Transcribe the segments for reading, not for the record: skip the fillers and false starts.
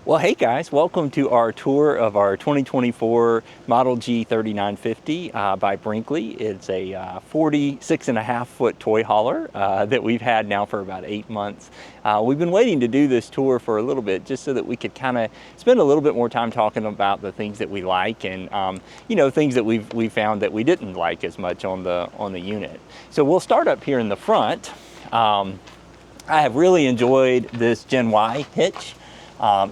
Well, hey guys, welcome to our tour of our 2024 Model G3950 by Brinkley. It's a 46.5-foot toy hauler that we've had now for about 8 months. We've been waiting to do this tour for a little bit just so that we could kind of spend a little bit more time talking about the things that we like and things that we found that we didn't like as much on the unit. So we'll start up here in the front. I have really enjoyed this Gen Y hitch.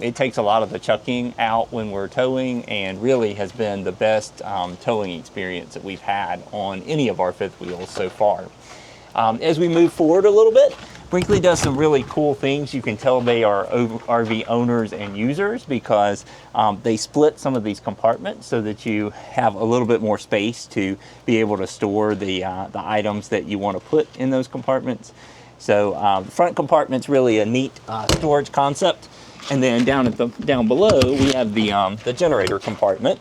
It takes a lot of the chucking out when we're towing and really has been the best towing experience that we've had on any of our fifth wheels so far. As we move forward a little bit, Brinkley does some really cool things. You can tell they are RV owners and users because they split some of these compartments so that you have a little bit more space to be able to store the items that you want to put in those compartments. So the front compartment's really a neat storage concept. And then down below, we have the generator compartment.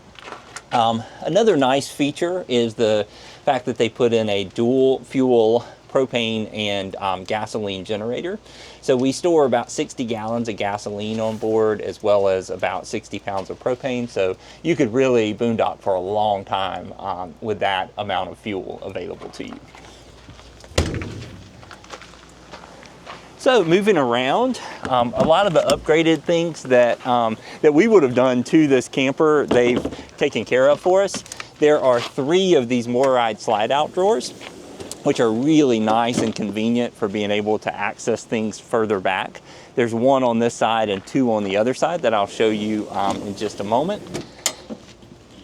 Another nice feature is the fact that they put in a dual fuel propane and gasoline generator. So we store about 60 gallons of gasoline on board as well as about 60 pounds of propane. So you could really boondock for a long time with that amount of fuel available to you. So moving around, a lot of the upgraded things that we would have done to this camper, they've taken care of for us. There are 3 of these MORryde slide-out drawers, which are really nice and convenient for being able to access things further back. There's 1 on this side and 2 on the other side that I'll show you in just a moment.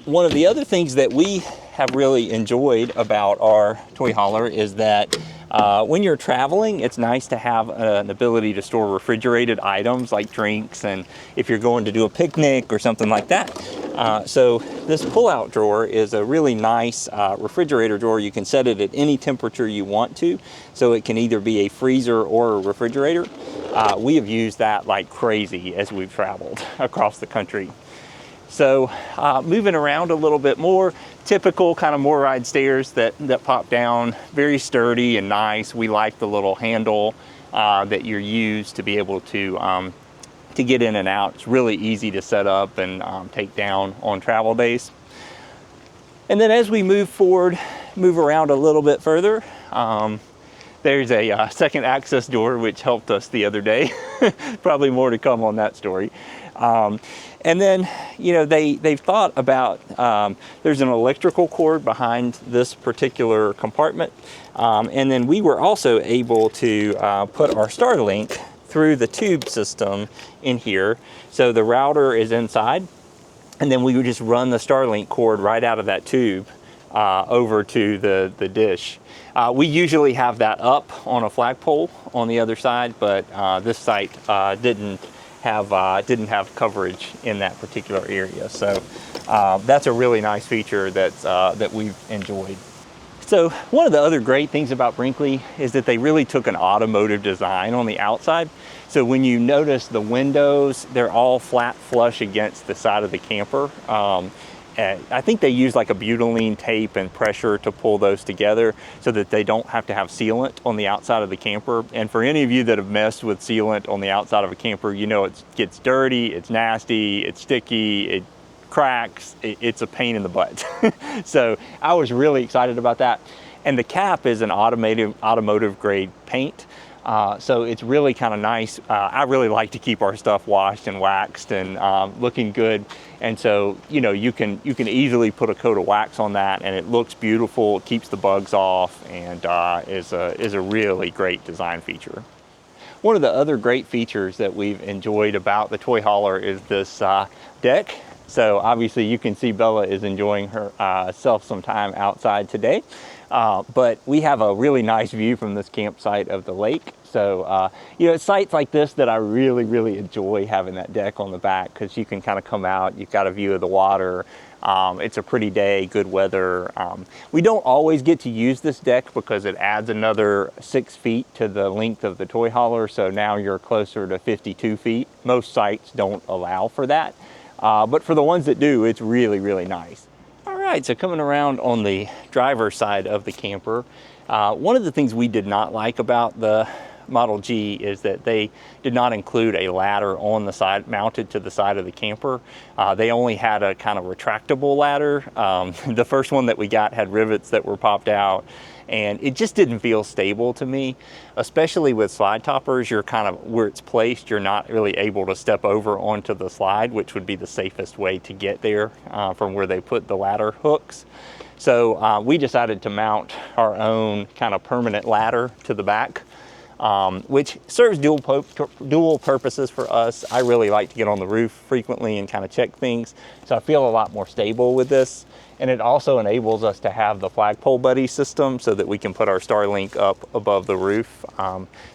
One of the other things that we have really enjoyed about our toy hauler is that when you're traveling, it's nice to have an ability to store refrigerated items like drinks and if you're going to do a picnic or something like that. So this pull-out drawer is a really nice refrigerator drawer. You can set it at any temperature you want to, so it can either be a freezer or a refrigerator. We have used that like crazy as we've traveled across the country. So moving around a little bit more, typical kind of MORryde stairs that pop down, very sturdy and nice. We like the little handle that you're used to be able to get in and out. It's really easy to set up and take down on travel days. And then as we move around a little bit further, there's a second access door which helped us the other day. Probably more to come on that story. And then, they've thought about, there's an electrical cord behind this particular compartment. And then we were also able to put our Starlink through the tube system in here. So the router is inside, and then we would just run the Starlink cord right out of that tube over to the dish. We usually have that up on a flagpole on the other side, but this site didn't have coverage in that particular area. So that's a really nice feature that we've enjoyed. So one of the other great things about Brinkley is that they really took an automotive design on the outside. So when you notice the windows, they're all flat flush against the side of the camper. And I think they use like a butylene tape and pressure to pull those together so that they don't have to have sealant on the outside of the camper. And for any of you that have messed with sealant on the outside of a camper, it gets dirty, it's nasty, it's sticky, it cracks, it's a pain in the butt. So I was really excited about that. And the cap is an automotive grade paint. So it's really kind of nice. I really like to keep our stuff washed and waxed and looking good. And so, you can easily put a coat of wax on that and it looks beautiful. It keeps the bugs off and is a really great design feature. One of the other great features that we've enjoyed about the toy hauler is this deck. So obviously you can see Bella is enjoying herself some time outside today. But we have a really nice view from this campsite of the lake. So, it's sites like this that I really, really enjoy having that deck on the back because you can kind of come out, you've got a view of the water. It's a pretty day, good weather. We don't always get to use this deck because it adds another 6 feet to the length of the toy hauler. So now you're closer to 52 feet. Most sites don't allow for that. But for the ones that do, it's really, really nice. All right, so coming around on the driver's side of the camper, one of the things we did not like about the Model G is that they did not include a ladder on the side, mounted to the side of the camper. They only had a kind of retractable ladder. The first one that we got had rivets that were popped out, and it just didn't feel stable to me, especially with slide toppers. You're kind of where it's placed, you're not really able to step over onto the slide, which would be the safest way to get there from where they put the ladder hooks. So we decided to mount our own kind of permanent ladder to the back, which serves dual purposes for us. I really like to get on the roof frequently and kind of check things, so I feel a lot more stable with this. And it also enables us to have the flagpole buddy system so that we can put our Starlink up above the roof.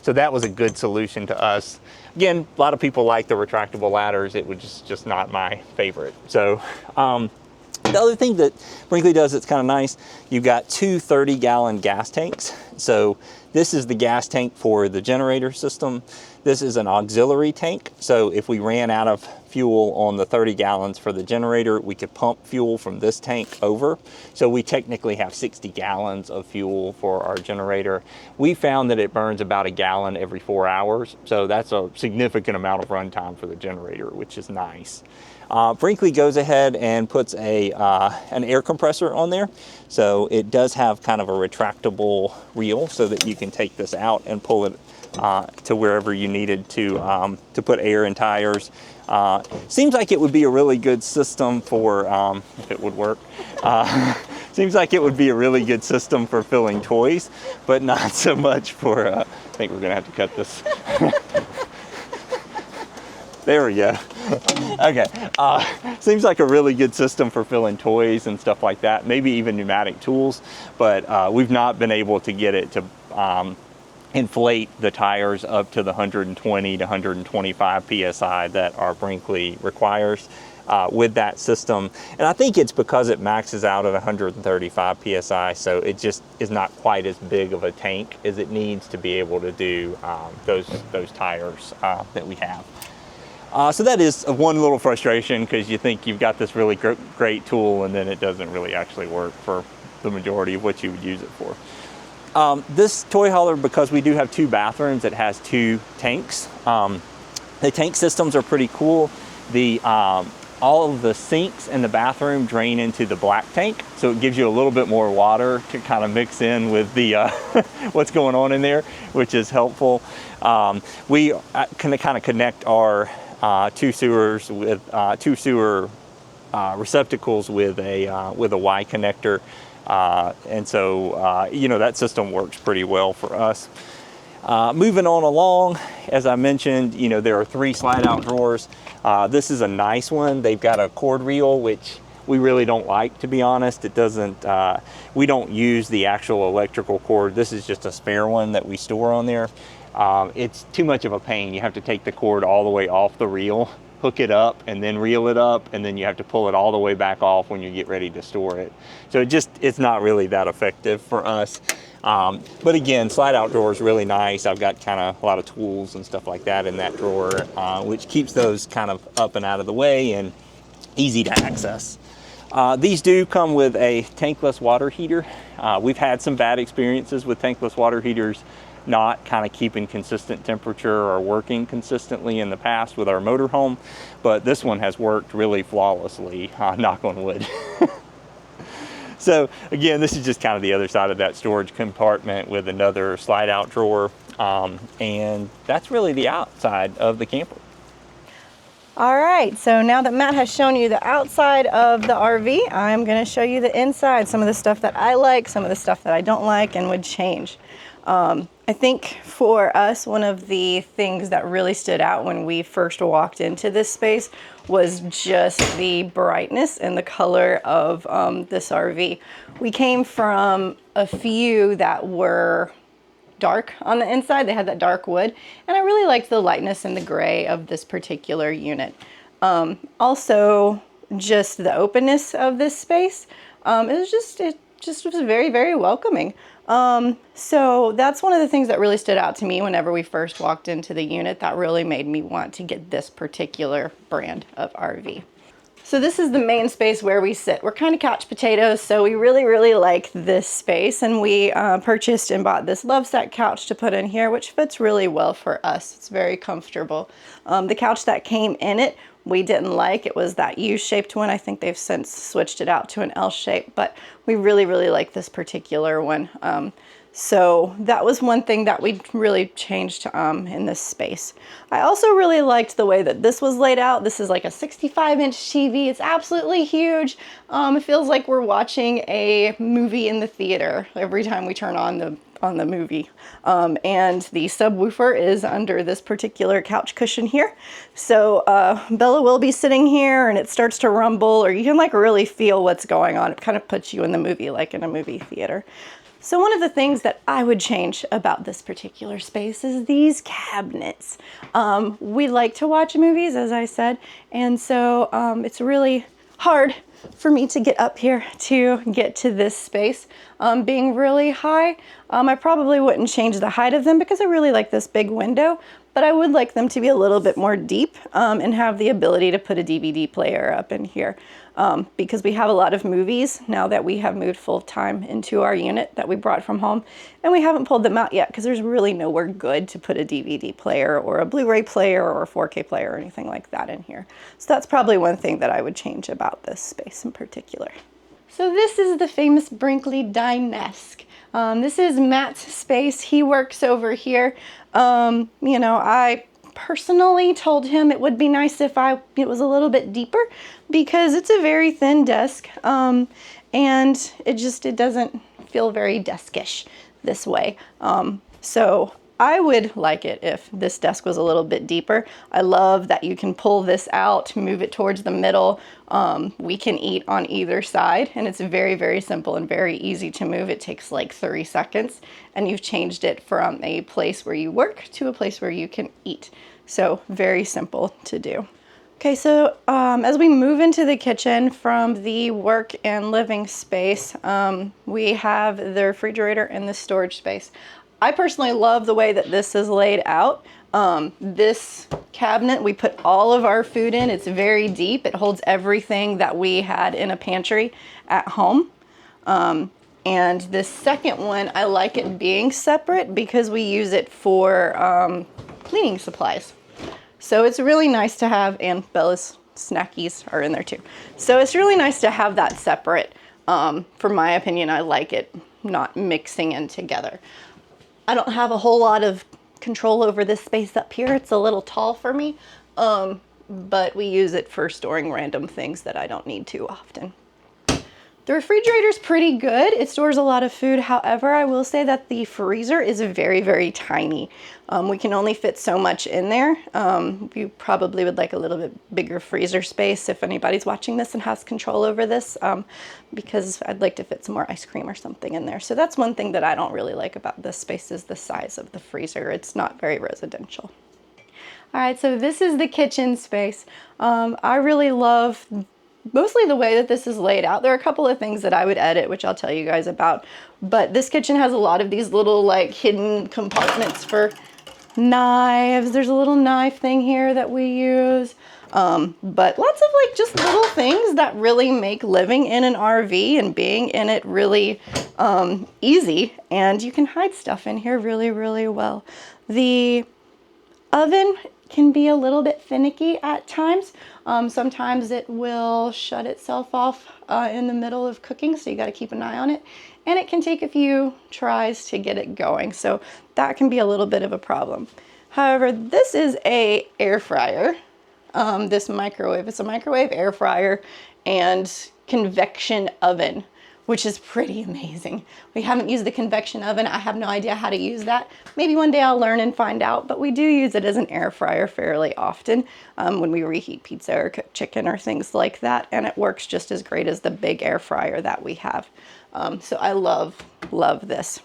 So that was a good solution to us. Again, a lot of people like the retractable ladders. It was just not my favorite. So the other thing that Brinkley does that's kind of nice, you've got two 30-gallon gas tanks. So this is the gas tank for the generator system. This is an auxiliary tank. So if we ran out of fuel on the 30 gallons for the generator, we could pump fuel from this tank over. So we technically have 60 gallons of fuel for our generator. We found that it burns about a gallon every 4 hours. So that's a significant amount of runtime for the generator, which is nice. Brinkley goes ahead and puts an air compressor on there. So it does have kind of a retractable reel so that you can take this out and pull it to wherever you needed to put air in tires. Seems like it would be a really good system for, if it would work, seems like it would be a really good system for filling toys, but not so much for, I think we're gonna have to cut this. There we go. Okay, seems like a really good system for filling toys and stuff like that, maybe even pneumatic tools, but we've not been able to get it to inflate the tires up to the 120 to 125 PSI that our Brinkley requires with that system. And I think it's because it maxes out at 135 PSI, so it just is not quite as big of a tank as it needs to be able to do those tires that we have. So that is one little frustration, because you think you've got this really great tool and then it doesn't really actually work for the majority of what you would use it for. This toy hauler, because we do have two bathrooms, it has two tanks. The tank systems are pretty cool. All of the sinks in the bathroom drain into the black tank, so it gives you a little bit more water to kind of mix in with the what's going on in there, which is helpful. We can kind of connect our two sewers with two sewer receptacles with a Y connector. And so, you know, that system works pretty well for us. Moving on along, as I mentioned, you know, there are 3 slide-out drawers. This is a nice one. They've got a cord reel, which we really don't like, to be honest. It doesn't, we don't use the actual electrical cord. This is just a spare one that we store on there. It's too much of a pain. You have to take the cord all the way off the reel, hook it up, and then reel it up, and then you have to pull it all the way back off when you get ready to store it. So it's not really that effective for us. But again, slide out drawer is really nice. I've got kind of a lot of tools and stuff like that in that drawer, which keeps those kind of up and out of the way and easy to access. These do come with a tankless water heater. We've had some bad experiences with tankless water heaters not kind of keeping consistent temperature or working consistently in the past with our motorhome, but this one has worked really flawlessly, knock on wood. So again, this is just kind of the other side of that storage compartment with another slide out drawer, and that's really the outside of the camper. All right, so now that Matt has shown you the outside of the RV, I'm going to show you the inside, some of the stuff that I like, some of the stuff that I don't like and would change. I think for us, one of the things that really stood out when we first walked into this space was just the brightness and the color of this RV. We came from a few that were dark on the inside. They had that dark wood, and I really liked the lightness and the gray of this particular unit. Also, just the openness of this space. It just was very, very welcoming. So that's one of the things that really stood out to me whenever we first walked into the unit that really made me want to get this particular brand of RV. So this is the main space where we sit. We're kind of couch potatoes, so we really, really like this space, and we purchased and bought this Lovesac couch to put in here, which fits really well for us. It's very comfortable. The couch that came in it, we didn't like. It was that U-shaped one. I think they've since switched it out to an L shape, but we really, really like this particular one. So that was one thing that we really changed in this space. I also really liked the way that this was laid out. This is like a 65-inch TV. It's absolutely huge. It feels like we're watching a movie in the theater every time we turn on the movie. And the subwoofer is under this particular couch cushion here. So Bella will be sitting here and it starts to rumble, or you can like really feel what's going on. It kind of puts you in the movie, like in a movie theater. So one of the things that I would change about this particular space is these cabinets. We like to watch movies, as I said, and so it's really hard for me to get up here to get to this space. Being really high, I probably wouldn't change the height of them because I really like this big window, but I would like them to be a little bit more deep and have the ability to put a DVD player up in here. Because we have a lot of movies now that we have moved full time into our unit that we brought from home, and we haven't pulled them out yet because there's really nowhere good to put a DVD player or a Blu-ray player or a 4K player or anything like that in here. So that's probably one thing that I would change about this space in particular. So this is the famous Brinkley Dinesk. This is Matt's space. He works over here. You know, I personally told him it would be nice if it was a little bit deeper because it's a very thin desk and it doesn't feel very deskish this way. So I would like it if this desk was a little bit deeper. I love that you can pull this out, move it towards the middle. We can eat on either side, and it's very, very simple and very easy to move. It takes like 30 seconds, and you've changed it from a place where you work to a place where you can eat. So very simple to do. Okay, so as we move into the kitchen from the work and living space, we have the refrigerator and the storage space. I personally love the way that this is laid out. This cabinet, we put all of our food in. It's very deep. It holds everything that we had in a pantry at home. And this second one, I like it being separate because we use it for cleaning supplies. So it's really nice to have, and Bella's snackies are in there too. So it's really nice to have that separate. For my opinion, I like it not mixing in together. I don't have a whole lot of control over this space up here. It's a little tall for me, but we use it for storing random things that I don't need too often. The refrigerator's pretty good. It stores a lot of food. However, I will say that the freezer is very, very tiny. We can only fit so much in there. You probably would like a little bit bigger freezer space if anybody's watching this and has control over this, because I'd like to fit some more ice cream or something in there. So that's one thing that I don't really like about this space is the size of the freezer. It's not very residential. All right, so this is the kitchen space. I really love mostly the way that this is laid out. There are a couple of things that I would edit, which I'll tell you guys about, but this kitchen has a lot of these little like hidden compartments for knives. There's a little knife thing here that we use, but lots of like just little things that really make living in an RV and being in it really easy, and you can hide stuff in here really, really well. The oven can be a little bit finicky at times. Sometimes it will shut itself off in the middle of cooking, so you got to keep an eye on it. And it can take a few tries to get it going, so that can be a little bit of a problem. However, this is a air fryer. This microwave, it's a microwave, air fryer, and convection oven, which is pretty amazing. We haven't used the convection oven. I have no idea how to use that. Maybe one day I'll learn and find out, but we do use it as an air fryer fairly often when we reheat pizza or cook chicken or things like that, and it works just as great as the big air fryer that we have. So I love this.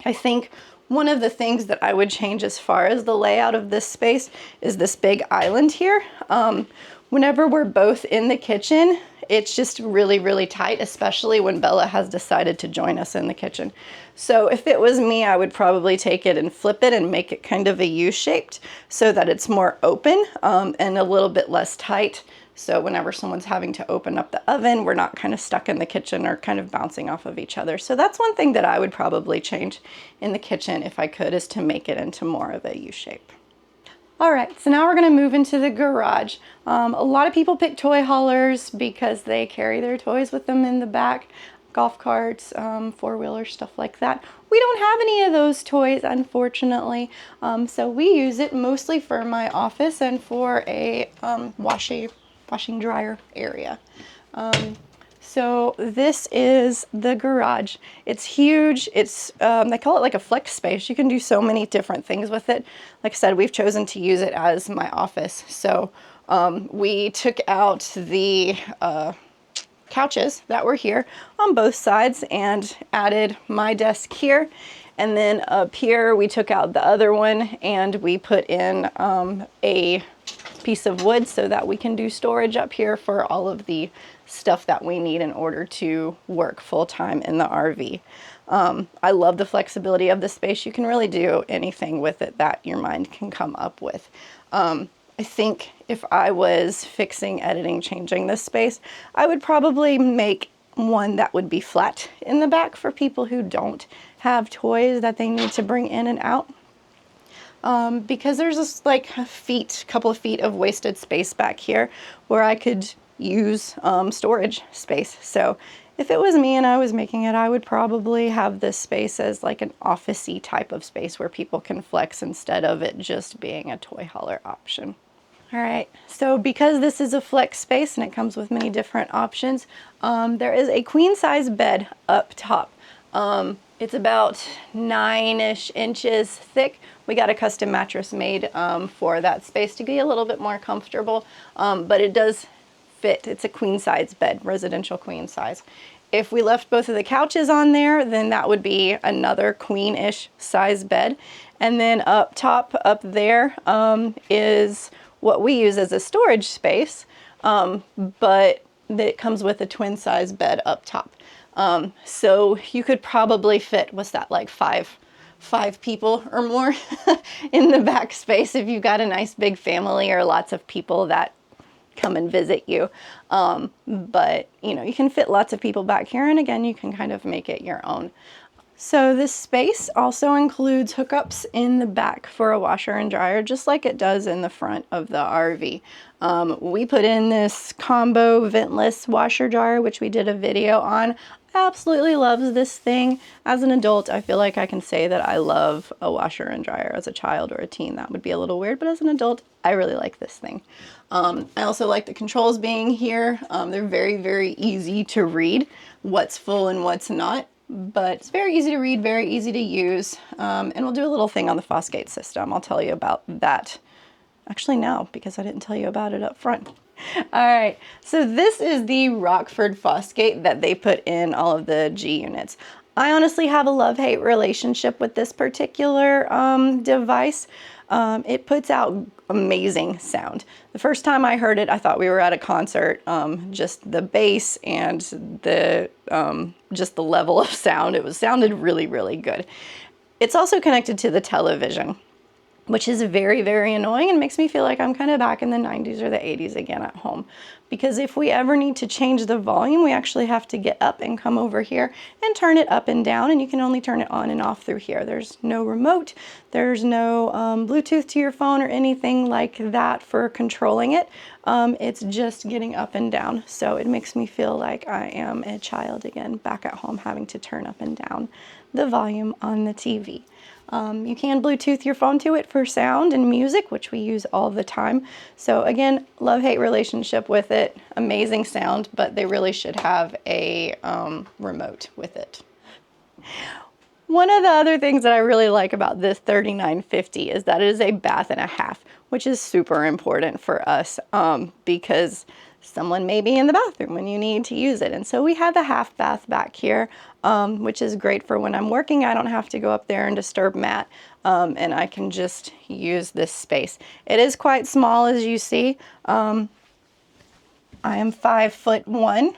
I think one of the things that I would change as far as the layout of this space is this big island here. Whenever we're both in the kitchen, it's just really, really tight, especially when Bella has decided to join us in the kitchen. So if it was me, I would probably take it and flip it and make it kind of a U-shaped so that it's more open and a little bit less tight, So whenever someone's having to open up the oven, we're not kind of stuck in the kitchen or kind of bouncing off of each other. So that's one thing that I would probably change in the kitchen if I could, is to make it into more of a U shape. All right, so now we're gonna move into the garage. A lot of people pick toy haulers because they carry their toys with them in the back, golf carts, four-wheelers, stuff like that. We don't have any of those toys, unfortunately. So we use it mostly for my office and for a washing dryer area. So this is the garage. It's huge. It's, they call it like a flex space. You can do so many different things with it. Like I said, we've chosen to use it as my office. So we took out the couches that were here on both sides and added my desk here. And then up here, we took out the other one and we put in a piece of wood so that we can do storage up here for all of the stuff that we need in order to work full-time in the RV. I love the flexibility of the space. You can really do anything with it that your mind can come up with. I think if I was fixing, editing, changing this space, I would probably make one that would be flat in the back for people who don't have toys that they need to bring in and out. Because there's just like a couple of feet of wasted space back here where I could use storage space. So if it was me and I was making it, I would probably have this space as like an office-y type of space where people can flex instead of it just being a toy hauler option. All right, so because this is a flex space and it comes with many different options, there is a queen size bed up top. It's about 9-ish inches thick. We got a custom mattress made for that space to be a little bit more comfortable, but it does fit. It's a queen size bed, residential queen size. If we left both of the couches on there, then that would be another queen-ish size bed. And then up top, up there, is what we use as a storage space, but it comes with a twin size bed up top. So you could probably fit, what's that, like five people or more in the back space if you've got a nice big family or lots of people that come and visit you. But you know, you can fit lots of people back here, and again, you can kind of make it your own. So this space also includes hookups in the back for a washer and dryer, just like it does in the front of the RV. We put in this combo ventless washer dryer, which we did a video on. I absolutely loves this thing. As an adult, I feel like I can say that I love a washer and dryer. As a child or a teen, that would be a little weird, but as an adult, I really like this thing. I also like the controls being here. They're very, very easy to read what's full and what's not. But it's very easy to read, very easy to use, and we'll do a little thing on the Fosgate system. I'll tell you about that actually now, because I didn't tell you about it up front. All right, so this is the Rockford Fosgate that they put in all of the G units. I honestly have a love-hate relationship with this particular device. It puts out amazing sound. The first time I heard it, I thought we were at a concert. Just the bass and the just the level of sound, sounded really, really good. It's also connected to the television, which is very, very annoying and makes me feel like I'm kind of back in the 90s or the 80s again at home. Because if we ever need to change the volume, we actually have to get up and come over here and turn it up and down, and you can only turn it on and off through here. There's no remote, there's no Bluetooth to your phone or anything like that for controlling it. It's just getting up and down. So it makes me feel like I am a child again, back at home having to turn up and down the volume on the TV. You can Bluetooth your phone to it for sound and music, which we use all the time. So again, love-hate relationship with it. Amazing sound, but they really should have a remote with it. One of the other things that I really like about this 3950 is that it is a bath and a half, which is super important for us because someone may be in the bathroom when you need to use it. And so we have a half bath back here, which is great for when I'm working. I don't have to go up there and disturb Matt, and I can just use this space. It is quite small, as you see. I am 5'1",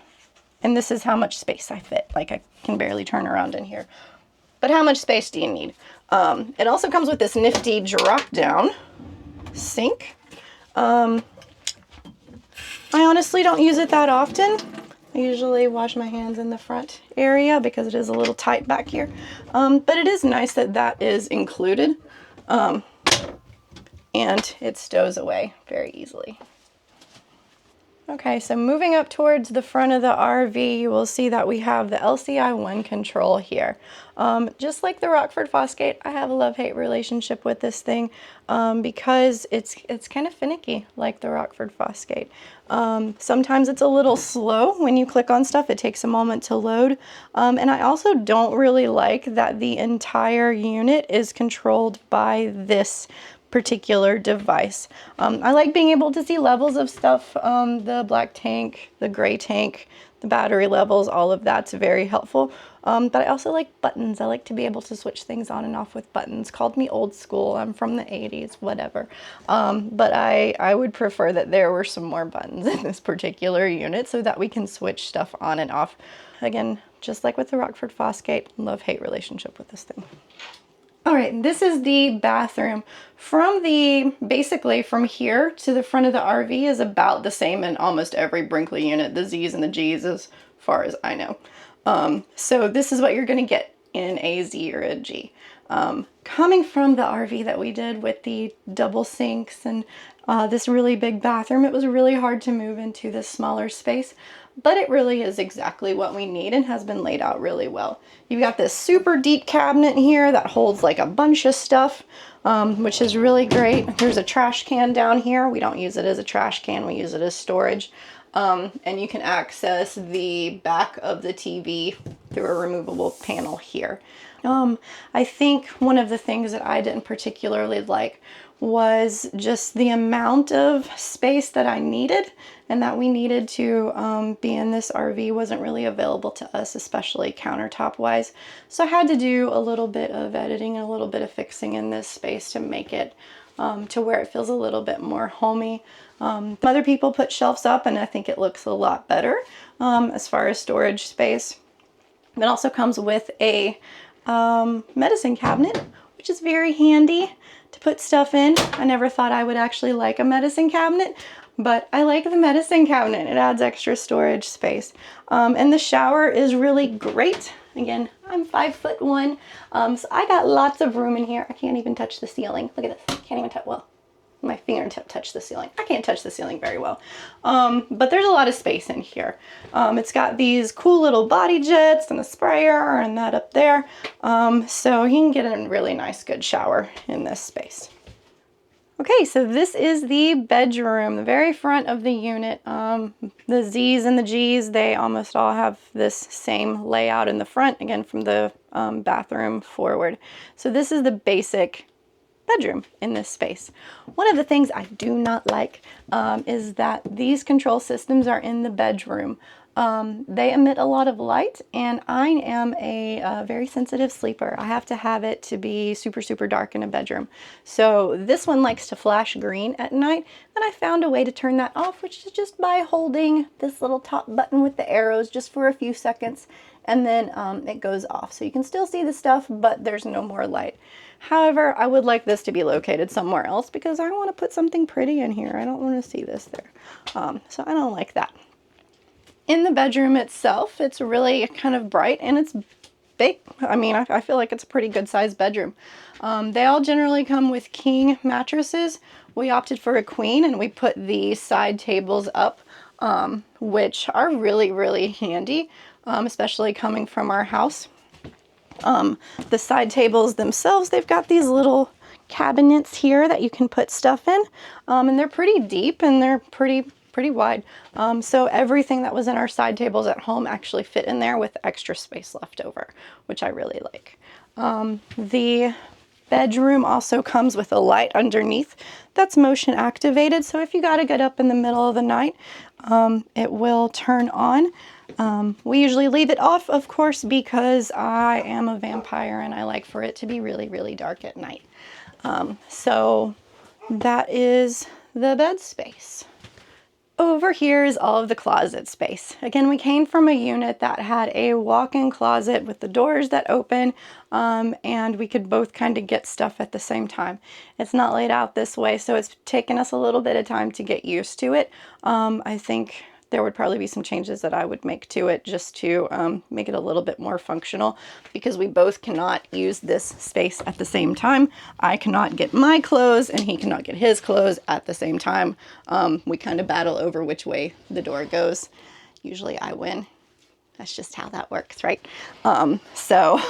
and this is how much space I fit. Like, I can barely turn around in here. But how much space do you need? It also comes with this nifty drop-down sink. I honestly don't use it that often. I usually wash my hands in the front area because it is a little tight back here. But it is nice that that is included, and it stows away very easily. Okay, so moving up towards the front of the RV, you will see that we have the LCI One Control here. Just like the Rockford Fosgate, I have a love-hate relationship with this thing because it's kind of finicky, like the Rockford Fosgate. Sometimes it's a little slow when you click on stuff. It takes a moment to load. And I also don't really like that the entire unit is controlled by this particular device. I like being able to see levels of stuff, the black tank, the gray tank, the battery levels, all of that's very helpful. But I also like buttons. I like to be able to switch things on and off with buttons. Called me old school. I'm from the 80s, whatever. But I would prefer that there were some more buttons in this particular unit so that we can switch stuff on and off. Again, just like with the Rockford Fosgate, love-hate relationship with this thing. All right, this is the bathroom. Basically from here to the front of the RV is about the same in almost every Brinkley unit, the Z's and the G's as far as I know. So this is what you're gonna get in a Z or a G. Coming from the RV that we did with the double sinks and this really big bathroom, it was really hard to move into this smaller space, but it really is exactly what we need and has been laid out really well. You've got this super deep cabinet here that holds like a bunch of stuff, which is really great. There's a trash can down here. We don't use it as a trash can, we use it as storage. And you can access the back of the TV through a removable panel here. I think one of the things that I didn't particularly like was just the amount of space that I needed and that we needed to be in this RV wasn't really available to us, especially countertop wise. So I had to do a little bit of editing and a little bit of fixing in this space to make it to where it feels a little bit more homey. Other people put shelves up and I think it looks a lot better as far as storage space. It also comes with a medicine cabinet, which is very handy to put stuff in. I never thought I would actually like a medicine cabinet, but I like the medicine cabinet. It adds extra storage space. And the shower is really great. Again, I'm 5'1", so I got lots of room in here. I can't even touch the ceiling. Look at this, can't even touch, well, my fingertip touched the ceiling. I can't touch the ceiling very well. But there's a lot of space in here. It's got these cool little body jets and a sprayer and that up there. So you can get a really nice, good shower in this space. Okay, so this is the bedroom, the very front of the unit. The Z's and the G's, they almost all have this same layout in the front, again, from the bathroom forward. So this is the basic bedroom in this space. One of the things I do not like is that these control systems are in the bedroom. They emit a lot of light, and I am a very sensitive sleeper. I have to have it to be super, super dark in a bedroom. So this one likes to flash green at night, and I found a way to turn that off, which is just by holding this little top button with the arrows just for a few seconds, and then it goes off. So you can still see the stuff, but there's no more light. However, I would like this to be located somewhere else because I want to put something pretty in here. I don't want to see this there. So I don't like that. In the bedroom itself, it's really kind of bright and it's big. I mean, I feel like it's a pretty good sized bedroom. They all generally come with king mattresses. We opted for a queen and we put the side tables up, which are really, really handy, especially coming from our house. The side tables themselves, they've got these little cabinets here that you can put stuff in, and they're pretty deep and they're pretty wide. So everything that was in our side tables at home actually fit in there with extra space left over, which I really like. The bedroom also comes with a light underneath that's motion activated. So if you got to get up in the middle of the night, it will turn on. We usually leave it off, of course, because I am a vampire and I like for it to be really, really dark at night. So that is the bed space. Over over here is all of the closet space. Again, we came from a unit that had a walk-in closet with the doors that open, and we could both kind of get stuff at the same time. It's not laid out this way, so it's taken us a little bit of time to get used to it. I think there would probably be some changes that I would make to it just to make it a little bit more functional, because we both cannot use this space at the same time. I cannot get my clothes and he cannot get his clothes at the same time. We kind of battle over which way the door goes. Usually I win. That's just how that works, right? So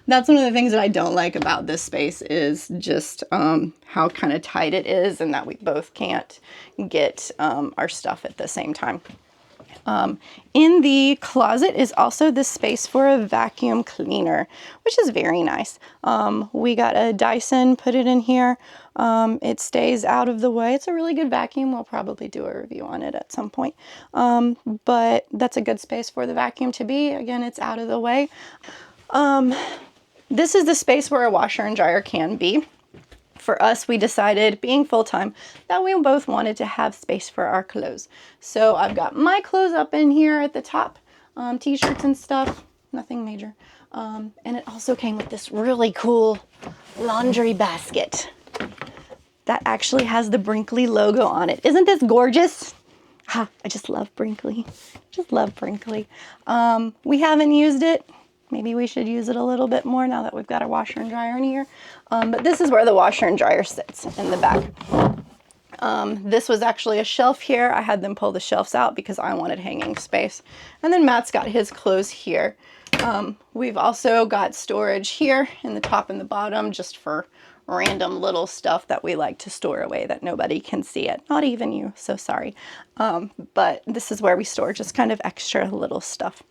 that's one of the things that I don't like about this space, is just how kind of tight it is, and that we both can't get our stuff at the same time. In the closet is also the space for a vacuum cleaner, which is very nice. We got a Dyson, put it in here. It stays out of the way. It's a really good vacuum. We'll probably do a review on it at some point. But that's a good space for the vacuum to be. Again, it's out of the way. This is the space where a washer and dryer can be. For us, we decided, being full-time, that we both wanted to have space for our clothes. So I've got my clothes up in here at the top, t-shirts and stuff, nothing major. And it also came with this really cool laundry basket that actually has the Brinkley logo on it. Isn't this gorgeous? I just love Brinkley. Just love Brinkley. We haven't used it. Maybe we should use it a little bit more now that we've got a washer and dryer in here. But this is where the washer and dryer sits, in the back. This was actually a shelf here. I had them pull the shelves out because I wanted hanging space. And then Matt's got his clothes here. We've also got storage here in the top and the bottom, just for random little stuff that we like to store away that nobody can see it. Not even you, so sorry. But this is where we store just kind of extra little stuff.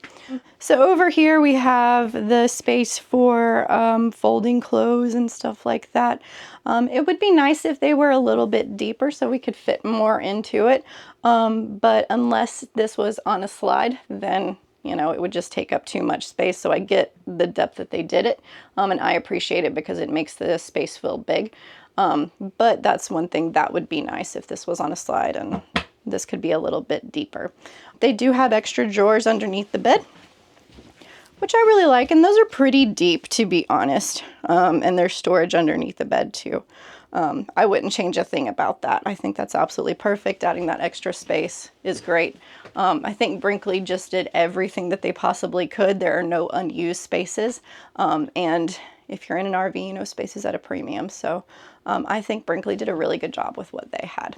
So over here we have the space for folding clothes and stuff like that. It would be nice if they were a little bit deeper so we could fit more into it. But unless this was on a slide, then you know, it would just take up too much space. So I get the depth that they did it, and I appreciate it because it makes the space feel big. But that's one thing that would be nice if this was on a slide and this could be a little bit deeper. They do have extra drawers underneath the bed, which I really like, and those are pretty deep, to be honest. And there's storage underneath the bed too. I wouldn't change a thing about that. I think that's absolutely perfect. Adding that extra space is great. I think Brinkley just did everything that they possibly could. There are no unused spaces. And if you're in an RV, you know, space is at a premium. So I think Brinkley did a really good job with what they had.